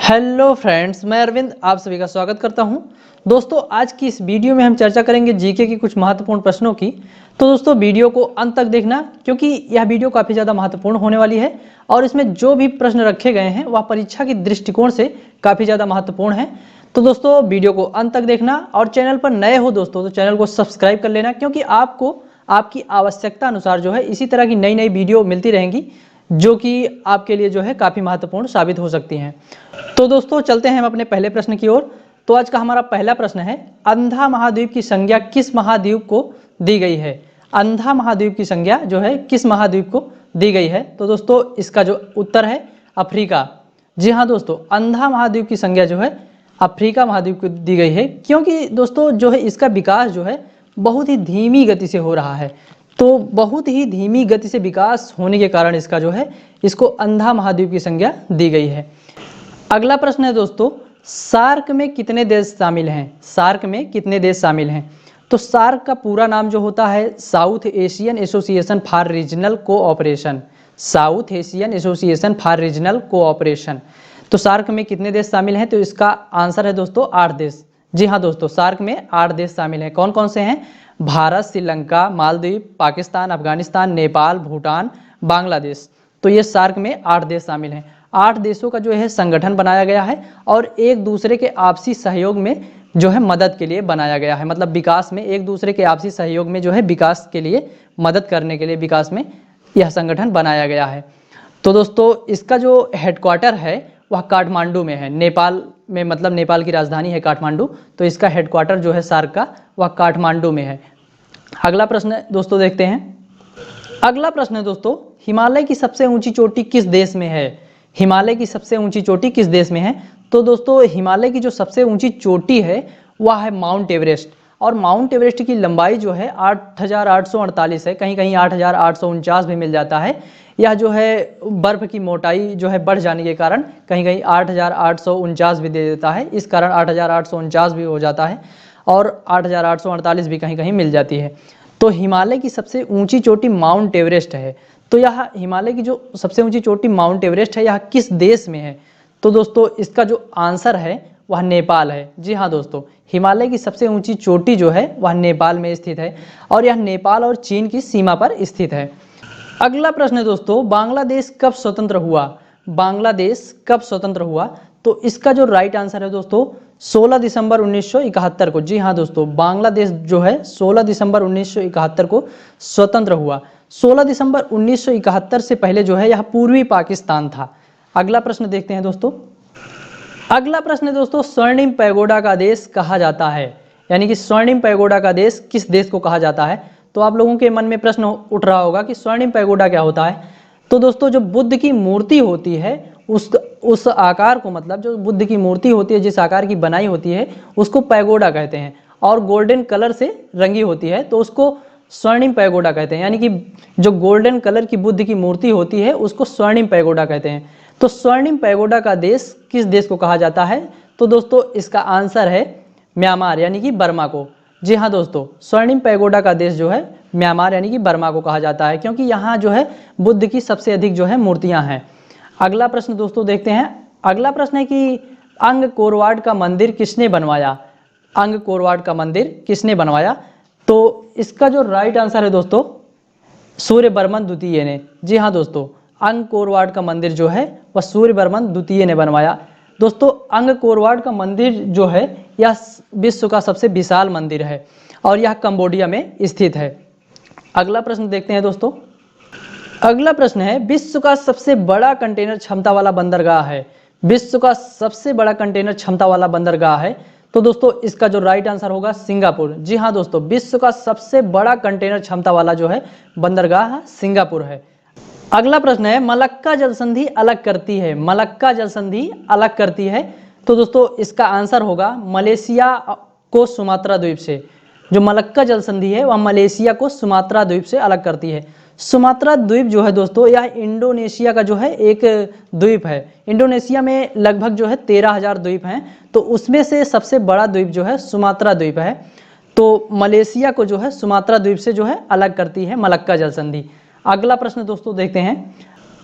Hello friends, मैं अरविंद आप सभी का स्वागत करता हूं। दोस्तों, आज की इस वीडियो में हम चर्चा करेंगे जीके की कुछ महत्वपूर्ण प्रश्नों की। तो दोस्तों, वीडियो को अंत तक देखना क्योंकि यह वीडियो काफ़ी ज़्यादा महत्वपूर्ण होने वाली है और इसमें जो भी प्रश्न रखे गए हैं वह परीक्षा की दृष्टिकोण से काफ़ी ज़्यादा महत्वपूर्ण है। तो दोस्तों, वीडियो को अंत तक देखना और चैनल पर नए हो दोस्तों तो चैनल को सब्सक्राइब कर लेना, क्योंकि आपको आपकी आवश्यकता अनुसार जो है इसी तरह की नई नई वीडियो मिलती रहेंगी जो कि आपके लिए जो है काफ़ी महत्वपूर्ण साबित हो सकती हैं। तो दोस्तों, चलते हैं हम अपने पहले प्रश्न की ओर। तो आज का हमारा पहला प्रश्न है, अंधा महाद्वीप की संज्ञा किस महाद्वीप को दी गई है? अंधा महाद्वीप की संज्ञा जो है किस महाद्वीप को दी गई है? तो दोस्तों, इसका जो उत्तर है अफ्रीका। जी हाँ दोस्तों, अंधा महाद्वीप की संज्ञा जो है अफ्रीका महाद्वीप को दी गई है, क्योंकि दोस्तों जो है इसका विकास जो है बहुत ही धीमी गति से हो रहा है। तो बहुत ही धीमी गति से विकास होने के कारण इसका जो है इसको अंधा महाद्वीप की संज्ञा दी गई है। अगला प्रश्न है दोस्तों, सार्क में कितने देश शामिल हैं? सार्क में कितने देश शामिल हैं? तो सार्क का पूरा नाम जो होता है south Asian association for regional cooperation. South Asian association for regional cooperation. तो सार्क में कितने देश शामिल हैं? तो इसका आंसर है दोस्तों 8 देश। जी हाँ दोस्तों, सार्क में 8 देश शामिल हैं। कौन कौन से हैं? भारत, श्रीलंका, मालदीव, पाकिस्तान, अफगानिस्तान, नेपाल, भूटान, बांग्लादेश। तो ये सार्क में 8 देश शामिल हैं। 8 देशों का जो है संगठन बनाया गया है और एक दूसरे के आपसी सहयोग में जो है मदद के लिए बनाया गया है। मतलब विकास में एक दूसरे के आपसी सहयोग में जो है विकास के लिए मदद करने के लिए विकास में यह संगठन बनाया गया है। तो दोस्तों, इसका जो हेडक्वार्टर है वह काठमांडू में है, नेपाल में। मतलब नेपाल की राजधानी है काठमांडू। तो इसका हेडक्वार्टर जो है सार्क का वह काठमांडू में है। अगला प्रश्न दोस्तों देखते हैं। अगला प्रश्न है दोस्तों, हिमालय की सबसे ऊंची चोटी किस देश में है? हिमालय की सबसे ऊंची चोटी किस देश में है? तो दोस्तों, हिमालय की जो सबसे ऊंची चोटी है वह है माउंट एवरेस्ट। और माउंट एवरेस्ट की लंबाई जो है 8,848 है, कहीं कहीं 8,849 भी मिल जाता है। यह जो है बर्फ की मोटाई जो है बढ़ जाने के कारण कहीं कहीं 8,849 भी दे देता है, इस कारण 8,849 भी हो जाता है और 8,848 भी कहीं कहीं मिल जाती है। तो हिमालय की सबसे ऊंची चोटी माउंट एवरेस्ट है। तो यह हिमालय की जो सबसे ऊंची चोटी माउंट एवरेस्ट है यह किस देश में है? तो दोस्तों, इसका जो आंसर है वह नेपाल है। जी हाँ दोस्तों, हिमालय की सबसे ऊंची चोटी जो है वह नेपाल में स्थित है और यह नेपाल और चीन की सीमा पर स्थित है। अगला प्रश्न है दोस्तों, बांग्लादेश कब स्वतंत्र हुआ? बांग्लादेश कब स्वतंत्र हुआ? तो इसका जो राइट आंसर है दोस्तों 16 दिसंबर 1971 को। जी हाँ दोस्तों, बांग्लादेश जो है 16 दिसंबर 1971 को स्वतंत्र हुआ। 16 दिसंबर 1971 से पहले जो है यह पूर्वी पाकिस्तान था। अगला प्रश्न देखते हैं दोस्तों। अगला प्रश्न है दोस्तों, स्वर्णिम पैगोडा का देश कहा जाता है? यानी कि स्वर्णिम पैगोडा का देश किस देश को कहा जाता है? तो आप लोगों के मन में प्रश्न उठ रहा होगा कि स्वर्णिम पैगोडा क्या होता है। तो दोस्तों, जो बुद्ध की मूर्ति होती है उस आकार को, मतलब जो बुद्ध की मूर्ति होती है जिस आकार की बनाई होती है उसको पैगोडा कहते हैं। और गोल्डन कलर से रंगी होती है तो उसको स्वर्णिम पैगोडा कहते हैं। यानी कि जो गोल्डन कलर की बुद्ध की मूर्ति होती है उसको स्वर्णिम पैगोडा कहते हैं। तो स्वर्णिम पैगोडा का देश किस देश को कहा जाता है? तो दोस्तों, इसका आंसर है म्यांमार यानी कि बर्मा को। जी हाँ दोस्तों, स्वर्णिम पैगोडा का देश जो है म्यांमार यानी कि बर्मा को कहा जाता है, क्योंकि यहाँ जो है बुद्ध की सबसे अधिक जो है मूर्तियाँ हैं। अगला प्रश्न दोस्तों देखते हैं। अगला प्रश्न है कि अंगकोरवाट का मंदिर किसने बनवाया? अंगकोरवाट का मंदिर किसने बनवाया? तो इसका जो राइट आंसर है दोस्तों सूर्यवर्मन द्वितीय ने। जी हाँ दोस्तों, अंगकोरवाट का मंदिर जो है वह सूर्यवर्मन द्वितीय ने बनवाया। दोस्तों, अंगकोरवाट का मंदिर जो है यह विश्व का सबसे विशाल मंदिर है और यह कंबोडिया में स्थित है। अगला प्रश्न देखते हैं दोस्तों। अगला प्रश्न है, विश्व का सबसे बड़ा कंटेनर क्षमता वाला बंदरगाह है? विश्व का सबसे बड़ा कंटेनर क्षमता वाला बंदरगाह है। तो दोस्तों, इसका जो राइट आंसर होगा सिंगापुर। जी हाँ दोस्तों, विश्व का सबसे बड़ा कंटेनर क्षमता वाला जो है बंदरगाह सिंगापुर है। अगला प्रश्न है, मलक्का जल संधि अलग करती है? मलक्का जल संधि अलग करती है। तो दोस्तों, इसका आंसर होगा मलेशिया को सुमात्रा द्वीप से। जो मलक्का जल संधि है वह मलेशिया को सुमात्रा द्वीप से अलग करती है। सुमात्रा द्वीप जो है दोस्तों यह इंडोनेशिया का जो है एक द्वीप है। इंडोनेशिया में लगभग जो है 13,000 द्वीप हैं, तो उसमें से सबसे बड़ा द्वीप जो है सुमात्रा द्वीप है। तो मलेशिया को जो है सुमात्रा द्वीप से जो है अलग करती है मलक्का जल संधि। अगला प्रश्न दोस्तों देखते हैं।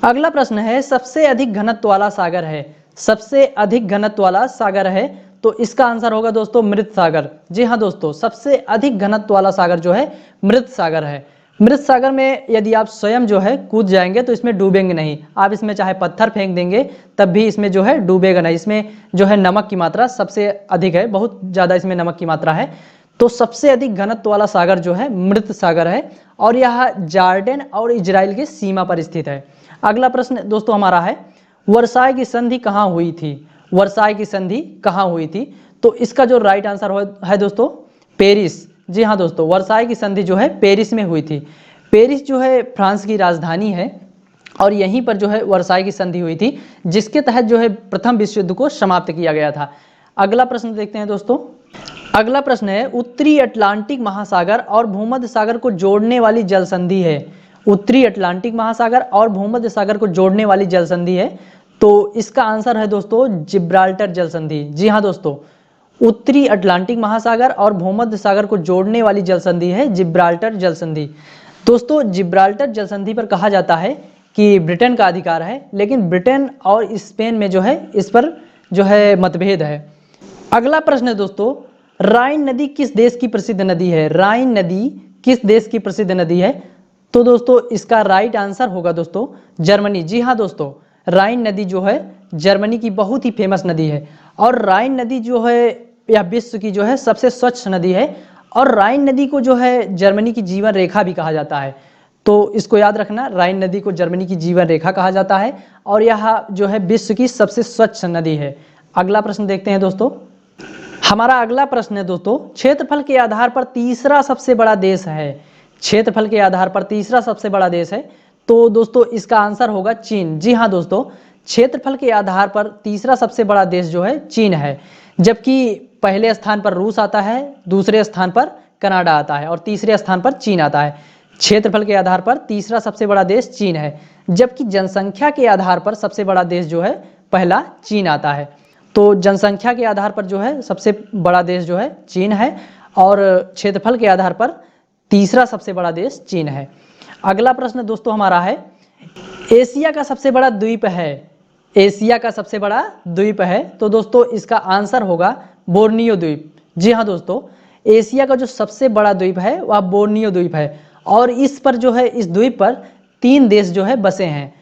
अगला प्रश्न है, सबसे अधिक घनत्व वाला सागर है? सबसे अधिक घनत्व वाला सागर है? तो इसका आंसर होगा दोस्तों मृत सागर। जी हाँ दोस्तों, सबसे अधिक घनत्व वाला सागर जो है मृत सागर है। मृत सागर में यदि आप स्वयं जो है कूद जाएंगे तो इसमें डूबेंगे नहीं। आप इसमें चाहे पत्थर फेंक देंगे तब भी इसमें जो है डूबेगा नहीं। इसमें जो है नमक की मात्रा सबसे अधिक है, बहुत ज़्यादा इसमें नमक की मात्रा है। तो सबसे अधिक घनत्व वाला सागर जो है मृत सागर है और यह जॉर्डन और इजराइल की सीमा पर स्थित है। अगला प्रश्न दोस्तों हमारा है, वर्साई की संधि कहाँ हुई थी? वर्साई की संधि कहाँ हुई थी? तो इसका जो राइट आंसर है दोस्तों पेरिस। जी हाँ दोस्तों, वर्साई की संधि जो है पेरिस में हुई थी। पेरिस जो है फ्रांस की राजधानी है और यहीं पर जो है वर्साई की संधि हुई थी, जिसके तहत जो है प्रथम विश्व युद्ध को समाप्त किया गया था। अगला प्रश्न देखते हैं दोस्तों। अगला प्रश्न है, उत्तरी अटलांटिक महासागर और भूमध्य सागर को जोड़ने वाली जल संधि है। उत्तरी अटलांटिक महासागर और भूमध्य सागर को जोड़ने वाली जल संधि है, तो इसका आंसर है दोस्तों जिब्राल्टर जल संधि। जी हाँ दोस्तों, उत्तरी अटलांटिक महासागर और भूमध्य सागर को जोड़ने वाली जल संधि है जिब्राल्टर जल संधि। दोस्तों जिब्राल्टर जल संधि पर कहा जाता है कि ब्रिटेन का अधिकार है, लेकिन ब्रिटेन और स्पेन में जो है इस पर जो है मतभेद है। अगला प्रश्न है दोस्तों, राइन नदी किस देश की प्रसिद्ध नदी है? राइन नदी किस देश की प्रसिद्ध नदी है? तो दोस्तों इसका राइट आंसर होगा दोस्तों जर्मनी। जी हाँ दोस्तों, राइन नदी जो है जर्मनी की बहुत ही फेमस नदी है और राइन नदी जो है यह विश्व की जो है सबसे स्वच्छ नदी है और राइन नदी को जो है जर्मनी की जीवन रेखा भी कहा जाता है। तो इसको याद रखना, राइन नदी को जर्मनी की जीवन रेखा कहा जाता है और यह जो है विश्व की सबसे स्वच्छ नदी है। अगला प्रश्न देखते हैं दोस्तों। हमारा अगला प्रश्न है दोस्तों, क्षेत्रफल के आधार पर तीसरा सबसे बड़ा देश है। क्षेत्रफल के आधार पर तीसरा सबसे बड़ा देश है, तो दोस्तों इसका आंसर होगा चीन। जी हाँ दोस्तों, क्षेत्रफल के आधार पर तीसरा सबसे बड़ा देश जो है चीन है, जबकि पहले स्थान पर रूस आता है, दूसरे स्थान पर कनाडा आता है और तीसरे स्थान पर चीन आता है। क्षेत्रफल के आधार पर तीसरा सबसे बड़ा देश चीन है, जबकि जनसंख्या के आधार पर सबसे बड़ा देश जो है पहला चीन आता है। तो जनसंख्या के आधार पर जो है सबसे बड़ा देश जो है चीन है और क्षेत्रफल के आधार पर तीसरा सबसे बड़ा देश चीन है। अगला प्रश्न दोस्तों हमारा है, एशिया का सबसे बड़ा द्वीप है। एशिया का सबसे बड़ा द्वीप है, तो दोस्तों इसका आंसर होगा बोर्नियो द्वीप। जी हाँ दोस्तों, एशिया का जो सबसे बड़ा द्वीप है वह बोर्नियो द्वीप है और इस पर जो है इस द्वीप पर 3 देश जो है बसे हैं,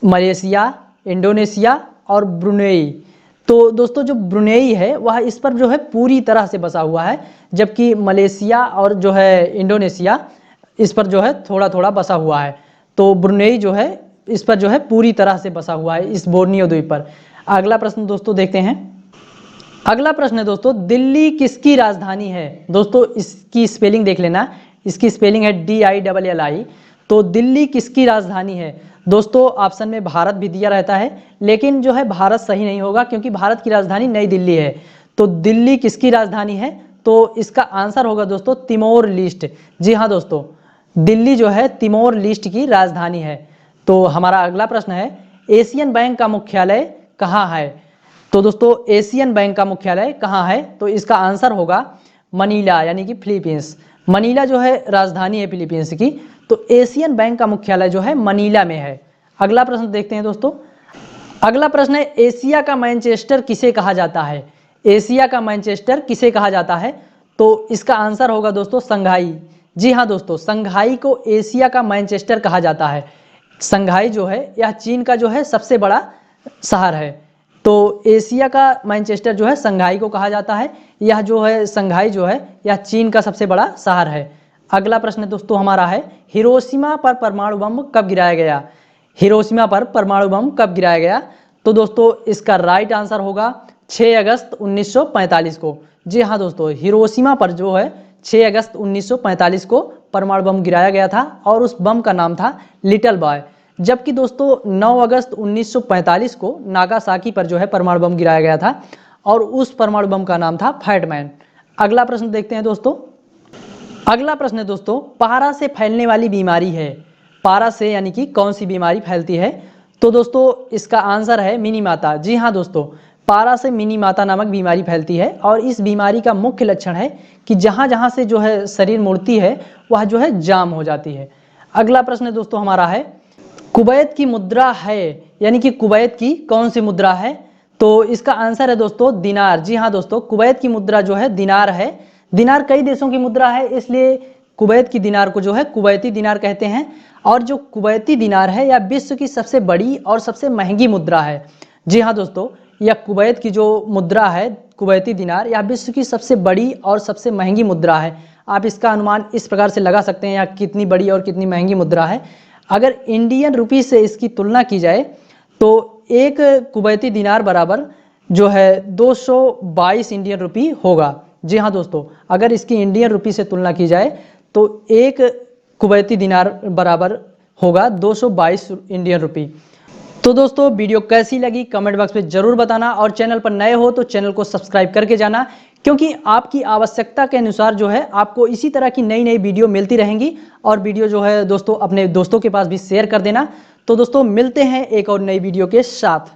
मलेशिया, इंडोनेशिया और ब्रुनेई। तो दोस्तों जो ब्रुनेई है वह इस पर जो है पूरी तरह से बसा हुआ है, जबकि मलेशिया और जो है इंडोनेशिया इस पर जो है थोड़ा थोड़ा बसा हुआ है। तो ब्रुनेई जो है इस पर जो है पूरी तरह से बसा हुआ है, इस बोर्नियो द्वीप पर। अगला प्रश्न दोस्तों देखते हैं। अगला प्रश्न है दोस्तों, दिल्ली किसकी राजधानी है? दोस्तों इसकी स्पेलिंग देख लेना, इसकी स्पेलिंग है DILLI। तो दिल्ली किसकी राजधानी है? दोस्तों ऑप्शन में भारत भी दिया रहता है, लेकिन जो है भारत सही नहीं होगा क्योंकि भारत की राजधानी नई दिल्ली है। तो दिल्ली किसकी राजधानी है? तो इसका आंसर होगा दोस्तों तिमोर लिस्ट। जी हाँ दोस्तों, दिल्ली जो है तिमोर लिस्ट की राजधानी है। तो हमारा अगला प्रश्न है, एशियन बैंक का मुख्यालय कहाँ है? तो दोस्तों एशियन बैंक का मुख्यालय कहाँ है? तो इसका आंसर होगा मनीला, यानी कि फिलीपींस। मनीला जो है राजधानी है फिलीपींस की, तो एशियन बैंक का मुख्यालय जो है मनीला में है। अगला प्रश्न देखते हैं दोस्तों। अगला प्रश्न है, एशिया का मैनचेस्टर किसे कहा जाता है? एशिया का मैनचेस्टर किसे कहा जाता है? तो इसका आंसर होगा दोस्तों संघाई। जी हाँ दोस्तों, संघाई को एशिया का मैनचेस्टर कहा जाता है। संघाई जो है यह चीन का जो है सबसे बड़ा शहर है, तो एशिया का मैनचेस्टर जो है संघाई को कहा जाता है। यह जो है संघाई जो है यह चीन का सबसे बड़ा शहर है। अगला प्रश्न दोस्तों हमारा है, हिरोशिमा पर परमाणु बम कब गिराया गया? हिरोशिमा पर परमाणु बम कब गिराया गया? तो दोस्तों इसका राइट आंसर होगा 6 अगस्त 1945 को। जी हाँ दोस्तों, हिरोशिमा पर जो है 6 अगस्त 1945 को परमाणु बम गिराया गया था और उस बम का नाम था लिटिल बॉय। जबकि दोस्तों 9 अगस्त 1945 को नागासाकी पर जो है परमाणु बम गिराया गया था और उस परमाणु बम का नाम था फैटमैन। अगला प्रश्न देखते हैं दोस्तों। अगला प्रश्न है दोस्तों, पारा से फैलने वाली बीमारी है। पारा से यानी कि कौन सी बीमारी फैलती है? तो दोस्तों इसका आंसर है मिनीमाता। जी हाँ दोस्तों, पारा से मिनीमाता नामक बीमारी फैलती है और इस बीमारी का मुख्य लक्षण है कि जहाँ जहाँ से जो है शरीर मुड़ती है वह जो है जाम हो जाती है। अगला प्रश्न दोस्तों हमारा है, कुवैत की मुद्रा है, यानी कि कुवैत की कौन सी मुद्रा है? तो इसका आंसर है दोस्तों दिनार। जी हाँ दोस्तों, कुवैत की मुद्रा जो है दिनार है। दिनार कई देशों की मुद्रा है, इसलिए कुवैत की दिनार को जो है कुवैती दिनार कहते हैं। और जो कुवैती दिनार है यह विश्व की सबसे बड़ी और सबसे महंगी मुद्रा है। जी हाँ दोस्तों, यह कुवैत की जो मुद्रा है कुवैती दिनार, यह विश्व की सबसे बड़ी और सबसे महंगी मुद्रा है। आप इसका अनुमान इस प्रकार से लगा सकते हैं यह कितनी बड़ी और कितनी महंगी मुद्रा है। अगर इंडियन रुपी से इसकी तुलना की जाए तो एक कुवैती दिनार बराबर जो है 222 इंडियन रुपी होगा। जी हाँ दोस्तों, अगर इसकी इंडियन रुपी से तुलना की जाए तो एक कुवैती दिनार बराबर होगा 222 इंडियन रुपी। तो दोस्तों वीडियो कैसी लगी कमेंट बॉक्स में जरूर बताना, और चैनल पर नए हो तो चैनल को सब्सक्राइब करके जाना, क्योंकि आपकी आवश्यकता के अनुसार जो है आपको इसी तरह की नई नई वीडियो मिलती रहेंगी। और वीडियो जो है दोस्तों अपने दोस्तों के पास भी शेयर कर देना। तो दोस्तों मिलते हैं एक और नई वीडियो के साथ।